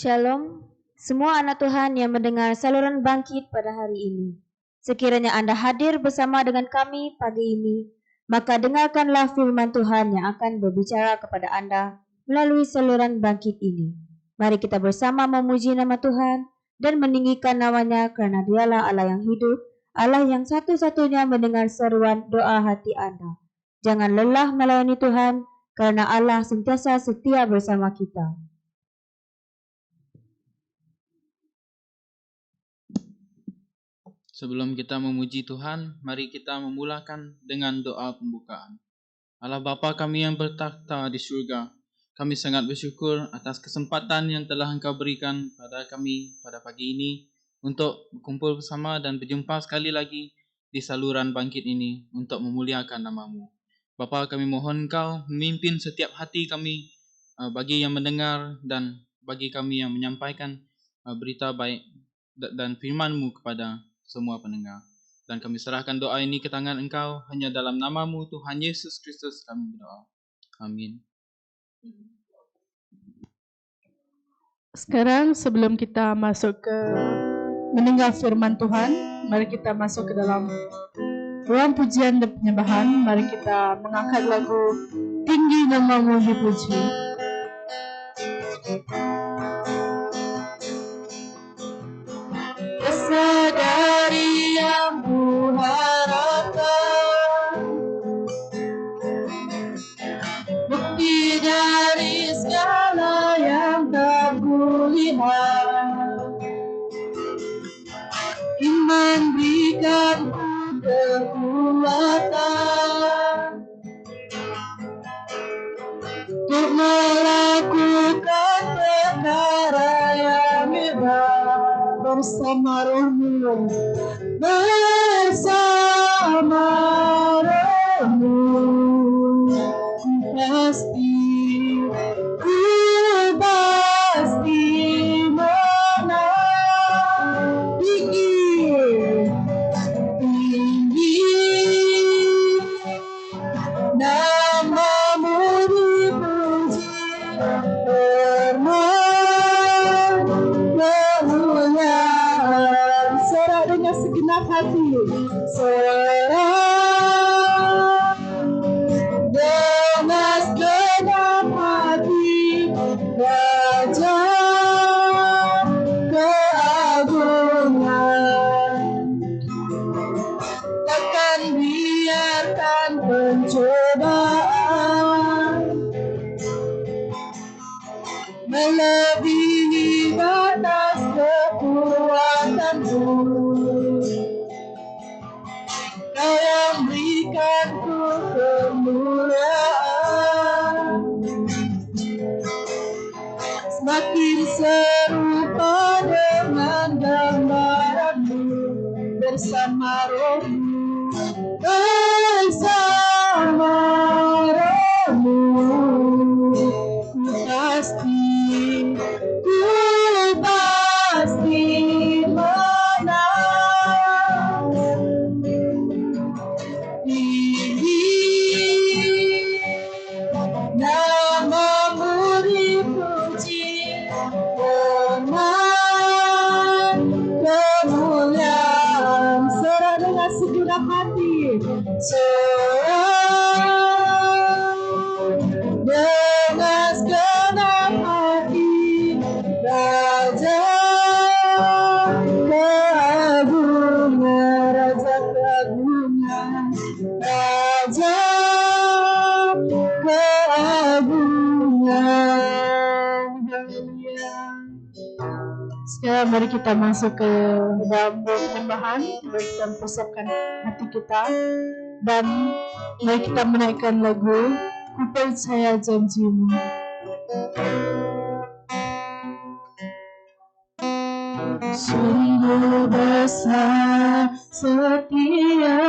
Shalom, semua anak Tuhan yang mendengar saluran bangkit pada hari ini. Sekiranya Anda hadir bersama dengan kami pagi ini, maka dengarkanlah firman Tuhan yang akan berbicara kepada Anda melalui saluran bangkit ini. Mari kita bersama memuji nama Tuhan dan meninggikan namanya karena Dialah Allah yang hidup, Allah yang satu-satunya mendengar seruan doa hati Anda. Jangan lelah melayani Tuhan, karena Allah sentiasa setia bersama kita. Sebelum kita memuji Tuhan, mari kita memulakan dengan doa pembukaan. Allah Bapa kami yang bertakhta di surga, kami sangat bersyukur atas kesempatan yang telah Engkau berikan pada kami pada pagi ini untuk berkumpul bersama dan berjumpa sekali lagi di saluran bangkit ini untuk memuliakan nama-Mu. Bapa, kami mohon Engkau memimpin setiap hati kami bagi yang mendengar dan bagi kami yang menyampaikan berita baik dan firman-Mu kepada semua pendengar. Dan kami serahkan doa ini ke tangan Engkau, hanya dalam nama-Mu Tuhan Yesus Kristus kami berdoa. Amin. Sekarang sebelum kita masuk ke mendengar firman Tuhan, mari kita masuk ke dalam ruang pujian dan penyembahan. Mari kita mengangkat lagu Tinggi Nama-Mu Dipuji. Dari yang kuharapkan, bukti dari segala yang tak kulihat, iman berikan kekuatan untuk melakukan perkara yang hebat. Bersama Roh-Mu, bersama Roh-Mu, ku pasti menang. Tinggi nama-Mu dipuji, dengan segenap hati, serah dengan segenap hati, Raja keagungan. Takkan biarkan pencobaan melebihi batas kekuatanku. Kau yang berikanku kemuliaan, semakin serupa dengan gambaran-Mu. Bersama Roh-Mu, bersama Roh-Mu, ku pasti menang. Nama-Mu dipuji dengan kemuliaan. Serah dengan segenap hati, serah dengan segenap hati, Raja keagungan, Raja keagungan, Raja keagungan. Haleluya. Sekarang mari kita masuk ke dalam penyembahan. Mari kita persiapkan hati kita dan mari kita menaikkan lagu Ku Percaya Janji-Mu. Sungguh besar setiamu,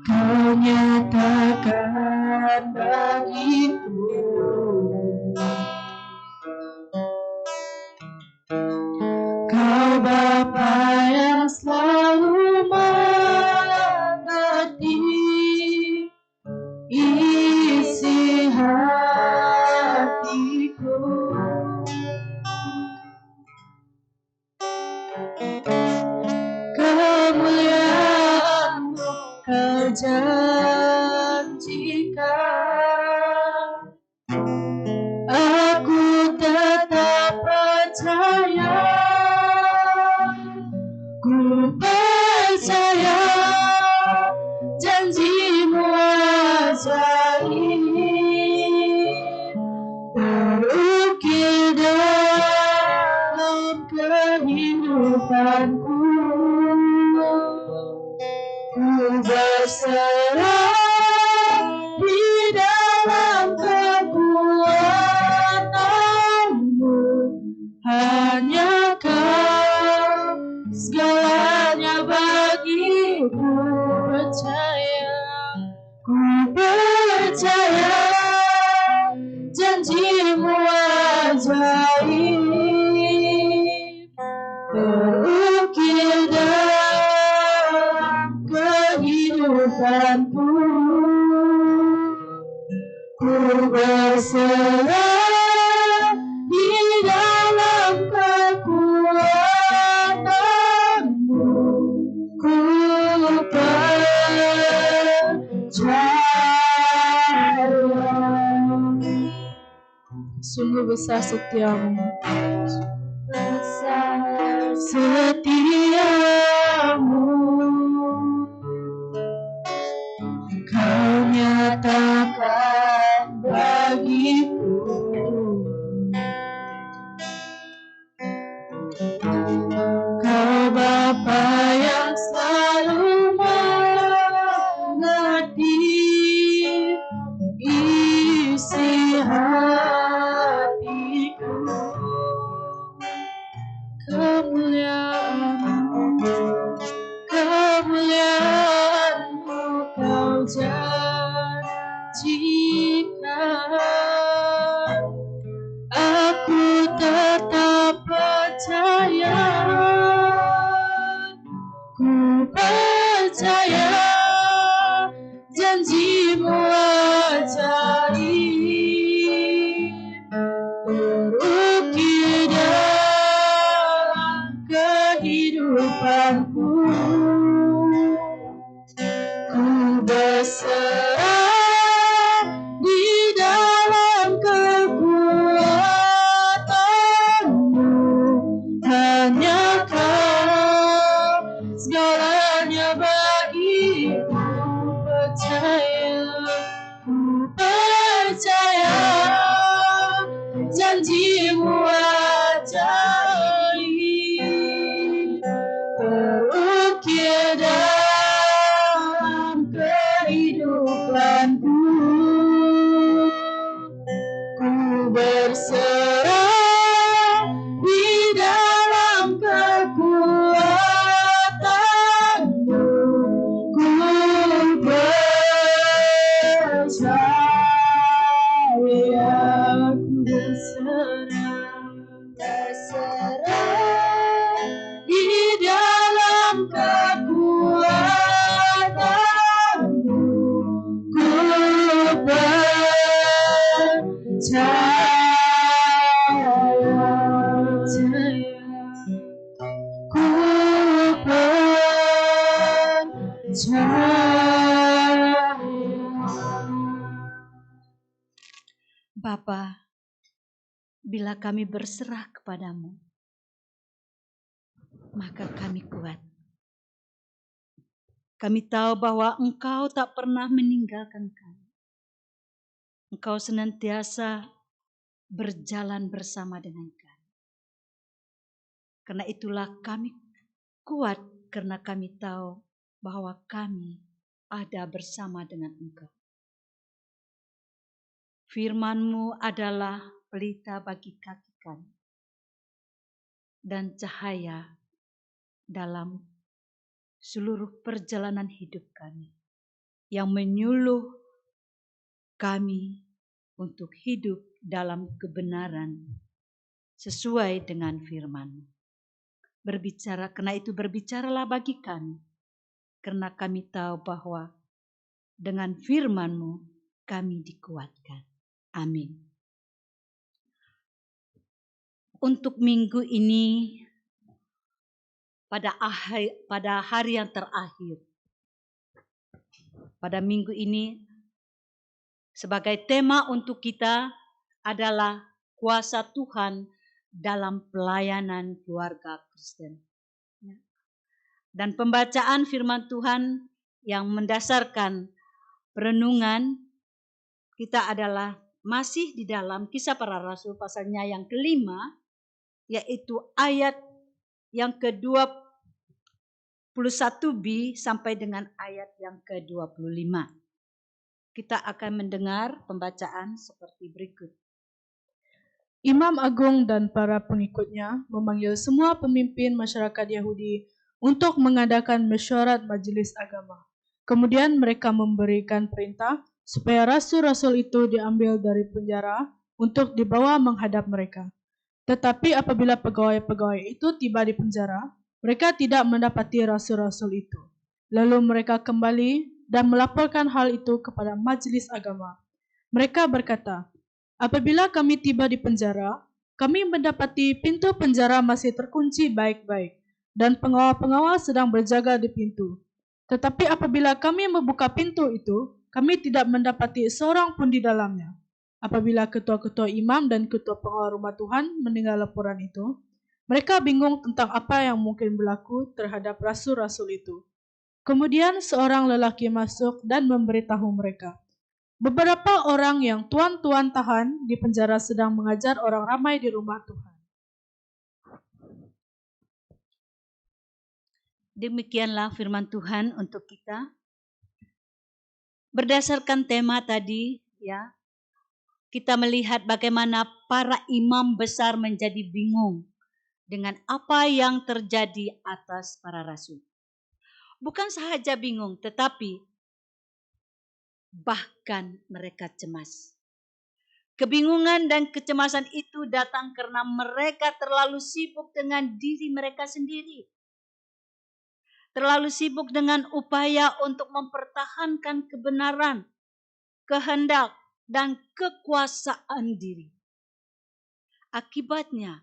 Kau nyatakan bagiku. Kau Bapa yang selalu mengerti isi hati. janjikan, aku tetap percaya. Ku percaya janjimu ajaib, terukir dalam kehidupanku. Ku berserah di dalam kekuatanmu, hanya Kau segalanya bagiku. Percaya, ku percaya janjimu ajaib, terukir dalam kehidupanku. Ku berserah di dalam kekuatanmu. Ku percaya. Sungguh besar setiamu, besar setiamu. Kau nyatakan bagiku. Kau Bapa yang selalu mengerti isi hatiku. Kemuliaan-Mu, kemuliaan-Mu Kau janjikan, aku tetap percaya. Ku percaya janjimu ajaib, terukir dalam kehidupanku. Ku berserah di dalam kekuatanmu, hanya Kau segalanya bagiku. Percaya, ku percaya janjimu ajaib, terukir dalam kehidupanku. Ku berserah di dalam kekuatanmu. Ku percaya, ku berserah di dalam kekuatanmu. Ku Bapa, bila kami berserah kepadamu, maka kami kuat. Kami tahu bahwa Engkau tak pernah meninggalkan kami. Engkau senantiasa berjalan bersama dengan kami. Karena itulah kami kuat, karena kami tahu bahwa kami ada bersama dengan Engkau. Firman-Mu adalah pelita bagi kaki kami dan cahaya dalam seluruh perjalanan hidup kami, yang menyuluh kami untuk hidup dalam kebenaran sesuai dengan firman-Mu. Berbicara, karena itu berbicaralah bagi kami, karena kami tahu bahwa dengan firman-Mu kami dikuatkan. Amin. Untuk minggu ini, pada hari yang terakhir, pada minggu ini sebagai tema untuk kita adalah kuasa Tuhan dalam pelayanan keluarga Kristen. Dan pembacaan firman Tuhan yang mendasarkan perenungan kita adalah masih di dalam Kisah Para Rasul pasalnya yang kelima, yaitu ayat yang ke-21b sampai dengan ayat yang ke-25. Kita akan mendengar pembacaan seperti berikut. Imam Agung dan para pengikutnya memanggil semua pemimpin masyarakat Yahudi untuk mengadakan mesyuarat majelis agama. Kemudian mereka memberikan perintah supaya rasul-rasul itu diambil dari penjara untuk dibawa menghadap mereka. Tetapi apabila pegawai-pegawai itu tiba di penjara, mereka tidak mendapati rasul-rasul itu. Lalu mereka kembali dan melaporkan hal itu kepada majelis agama. Mereka berkata, apabila kami tiba di penjara, kami mendapati pintu penjara masih terkunci baik-baik dan pengawal-pengawal sedang berjaga di pintu. Tetapi apabila kami membuka pintu itu, kami tidak mendapati seorang pun di dalamnya. Apabila ketua-ketua imam dan ketua pengawal rumah Tuhan mendengar laporan itu, mereka bingung tentang apa yang mungkin berlaku terhadap rasul-rasul itu. Kemudian seorang lelaki masuk dan memberitahu mereka, beberapa orang yang tuan-tuan tahan di penjara sedang mengajar orang ramai di rumah Tuhan. Demikianlah firman Tuhan untuk kita. Berdasarkan tema tadi, ya, kita melihat bagaimana para imam besar menjadi bingung dengan apa yang terjadi atas para rasul. Bukan sahaja bingung, tetapi bahkan mereka cemas. Kebingungan dan kecemasan itu datang karena mereka terlalu sibuk dengan diri mereka sendiri. Terlalu sibuk dengan upaya untuk mempertahankan kebenaran, kehendak, dan kekuasaan diri. Akibatnya,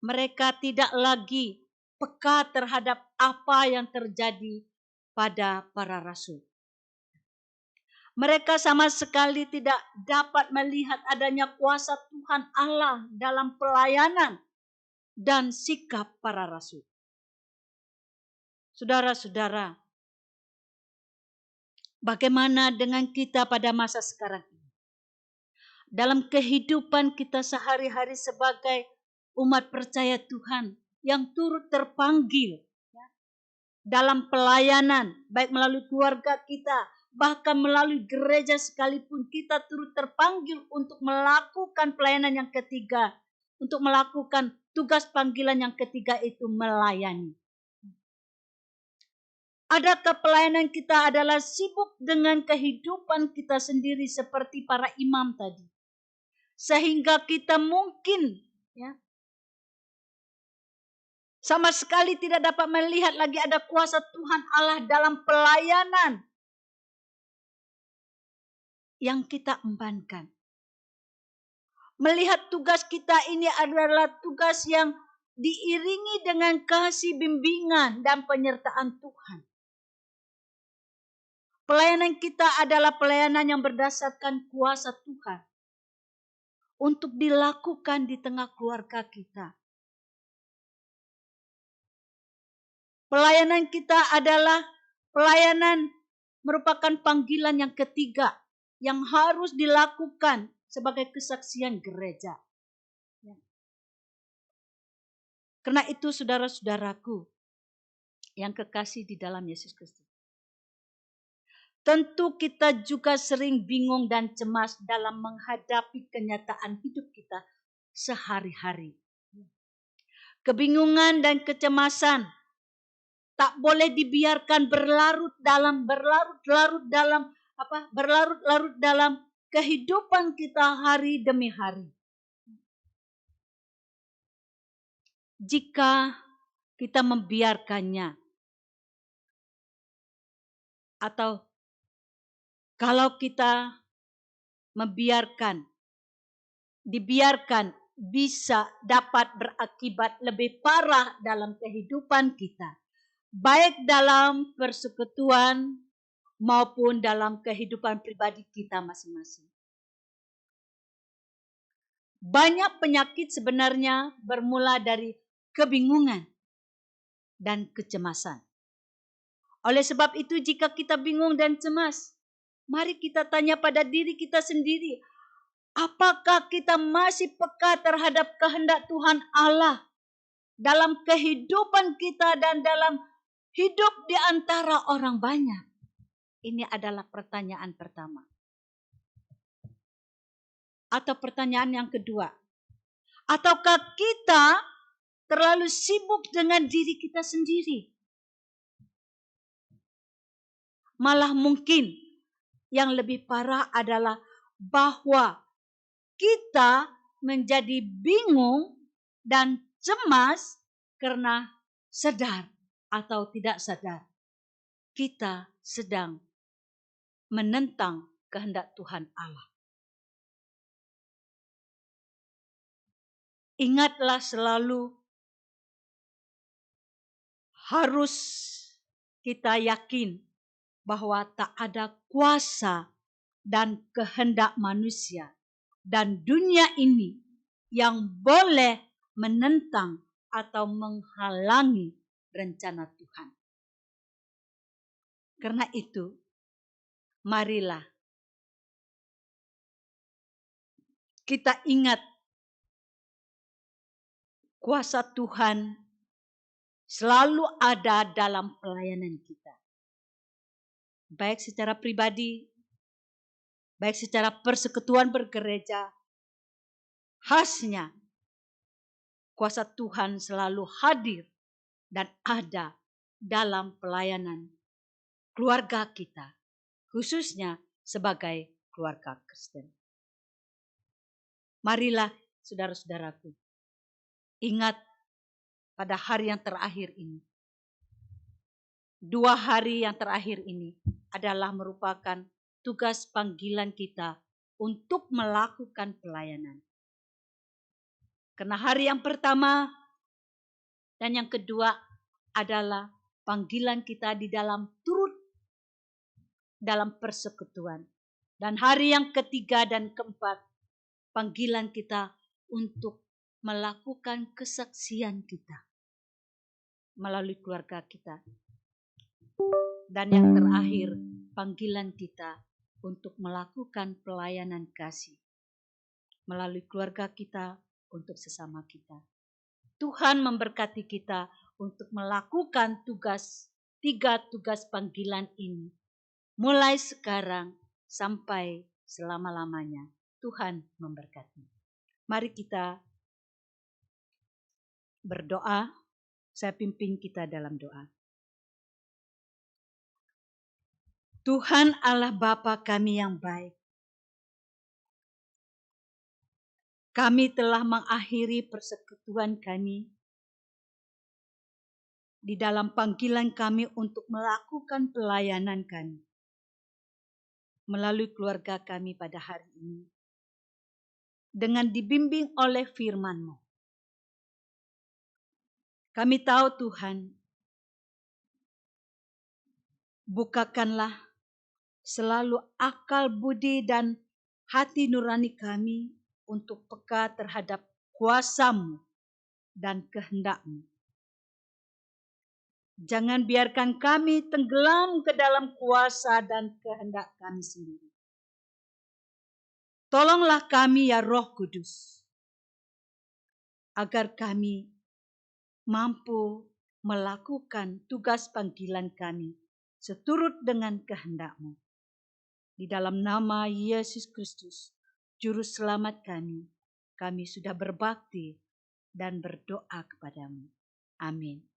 mereka tidak lagi peka terhadap apa yang terjadi pada para rasul. Mereka sama sekali tidak dapat melihat adanya kuasa Tuhan Allah dalam pelayanan dan sikap para rasul. Saudara-saudara, bagaimana dengan kita pada masa sekarang ini? Dalam kehidupan kita sehari-hari sebagai umat percaya Tuhan yang turut terpanggil dalam pelayanan, baik melalui keluarga kita, bahkan melalui gereja sekalipun, kita turut terpanggil untuk melakukan pelayanan yang ketiga, untuk melakukan tugas panggilan yang ketiga itu melayani. Adakah pelayanan kita adalah sibuk dengan kehidupan kita sendiri seperti para imam tadi? Sehingga kita mungkin sama sekali tidak dapat melihat lagi ada kuasa Tuhan Allah dalam pelayanan yang kita embankan. Melihat tugas kita ini adalah tugas yang diiringi dengan kasih bimbingan dan penyertaan Tuhan. Pelayanan kita adalah pelayanan yang berdasarkan kuasa Tuhan untuk dilakukan di tengah keluarga kita. Pelayanan kita adalah pelayanan merupakan panggilan yang ketiga yang harus dilakukan sebagai kesaksian gereja. Karena itu saudara-saudaraku yang kekasih di dalam Yesus Kristus. Tentu kita juga sering bingung dan cemas dalam menghadapi kenyataan hidup kita sehari-hari. Kebingungan dan kecemasan tak boleh dibiarkan berlarut dalam kehidupan kita hari demi hari. Jika kita membiarkannya, atau kalau kita dibiarkan bisa dapat berakibat lebih parah dalam kehidupan kita. Baik dalam persekutuan maupun dalam kehidupan pribadi kita masing-masing. Banyak penyakit sebenarnya bermula dari kebingungan dan kecemasan. Oleh sebab itu, jika kita bingung dan cemas, mari kita tanya pada diri kita sendiri, apakah kita masih peka terhadap kehendak Tuhan Allah dalam kehidupan kita dan dalam hidup di antara orang banyak? Ini adalah pertanyaan pertama. Atau pertanyaan yang kedua, ataukah kita terlalu sibuk dengan diri kita sendiri? Malah mungkin yang lebih parah adalah bahwa kita menjadi bingung dan cemas karena sadar atau tidak sadar kita sedang menentang kehendak Tuhan Allah. Ingatlah selalu, harus kita yakin bahwa tak ada kuasa dan kehendak manusia dan dunia ini yang boleh menentang atau menghalangi rencana Tuhan. Karena itu, marilah kita ingat kuasa Tuhan selalu ada dalam pelayanan kita. Baik secara pribadi, baik secara persekutuan bergereja, khasnya kuasa Tuhan selalu hadir dan ada dalam pelayanan keluarga kita, khususnya sebagai keluarga Kristen. Marilah saudara-saudaraku, ingat pada hari yang terakhir ini, 2 hari yang terakhir ini adalah merupakan tugas panggilan kita untuk melakukan pelayanan. Karena hari yang pertama dan yang kedua adalah panggilan kita di dalam turut dalam persekutuan. Dan hari yang ketiga dan keempat, panggilan kita untuk melakukan kesaksian kita melalui keluarga kita. Dan yang terakhir, panggilan kita untuk melakukan pelayanan kasih melalui keluarga kita untuk sesama kita. Tuhan memberkati kita untuk melakukan 3 tugas panggilan ini mulai sekarang sampai selama-lamanya. Tuhan memberkati. Mari kita berdoa. Saya pimpin kita dalam doa. Tuhan Allah Bapa kami yang baik, kami telah mengakhiri persekutuan kami di dalam panggilan kami untuk melakukan pelayanan kami melalui keluarga kami pada hari ini. Dengan dibimbing oleh firman-Mu. Kami tahu Tuhan, bukakanlah selalu akal budi dan hati nurani kami untuk peka terhadap kuasa-Mu dan kehendak-Mu. Jangan biarkan kami tenggelam ke dalam kuasa dan kehendak kami sendiri. Tolonglah kami ya Roh Kudus, agar kami mampu melakukan tugas panggilan kami seturut dengan kehendak-Mu. Di dalam nama Yesus Kristus, Juru Selamat kami sudah berbakti dan berdoa kepadamu. Amin.